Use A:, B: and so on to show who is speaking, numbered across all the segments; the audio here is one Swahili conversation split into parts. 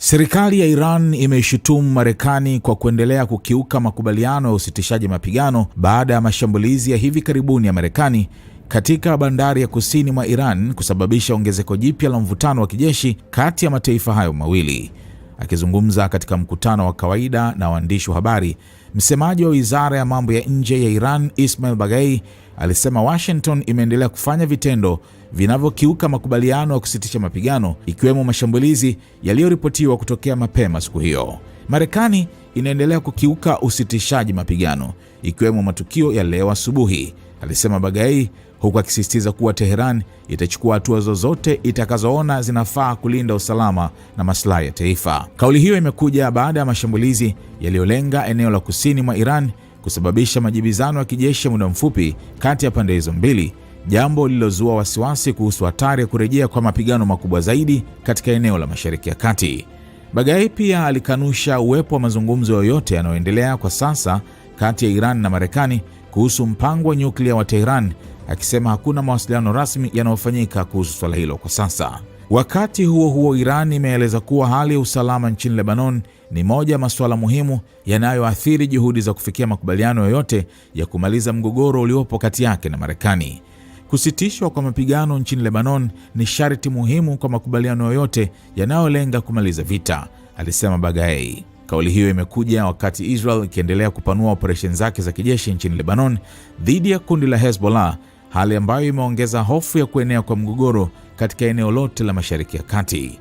A: Serikali ya Iran imeishutumu Marekani kwa kuendelea kukiuka makubaliano ya usitishaji mapigano baada ya mashambulizi ya hivi karibuni ya Marekani katika bandari ya kusini mwa Iran kusababisha ongezeko jipya la mvutano wa kijeshi kati ya mataifa hayo mawili. Akizungumza katika mkutano wa kawaida na waandishi wa habari, msemaji wa Wizara ya Mambo ya Nje ya Iran, Ismail Baghai, alisema Washington imeendelea kufanya vitendo vinavyokiuka makubaliano ya kusitisha mapigano, ikiwemo mashambulizi yaliyoripotiwa kutokea mapema siku hiyo. Marekani inaendelea kukiuka usitishaji mapigano, ikiwemo matukio ya leo asubuhi, alisema Baghai, huku akisisitiza kuwa Tehran itachukua hatua zozote itakazoona zinafaa kulinda usalama na maslahi ya taifa. Kauli hiyo imekuja baada ya mashambulizi yaliyolenga eneo la kusini mwa Iran kusababisha majibizano ya kijeshi muda mfupi kati ya pande hizo mbili, jambo lililozua wasiwasi kuhusu hatari ya kurejea kwa mapigano makubwa zaidi katika eneo la Mashariki ya Kati. Baghai pia alikanusha uwepo wa mazungumzo yoyote yanayoendelea kwa sasa kati ya Iran na Marekani kuhusu mpango wa nyuklia wa Tehran, akisema hakuna mawasiliano rasmi yanayofanyika kuhusu swala hilo kwa sasa. Wakati huo huo, Iran imeeleza kuwa hali ya usalama nchini Lebanon ni moja ya masuala muhimu yanayoathiri juhudi za kufikia makubaliano yoyote ya kumaliza mgogoro uliopo kati yake na Marekani. Kusitishwa kwa mapigano nchini Lebanon ni sharti muhimu kwa makubaliano yoyote yanayolenga kumaliza vita, alisema Baghai. Kauli hiyo imekuja wakati Israel ikiendelea kupanua operesheni zake za kijeshi nchini Lebanon dhidi ya kundi la Hezbollah, hali ambayo imeongeza hofu ya kuenea kwa mgogoro katika eneo lote la Mashariki ya Kati.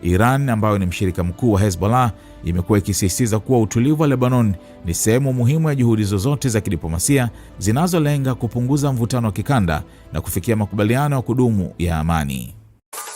A: Iran, ambayo ni mshirika mkuu wa Hezbollah, imekuwa ikisisitiza kuwa utulivu wa Lebanon ni sehemu muhimu ya juhudi zozote za kidiplomasia zinazolenga kupunguza mvutano wa kikanda na kufikia makubaliano ya kudumu ya amani.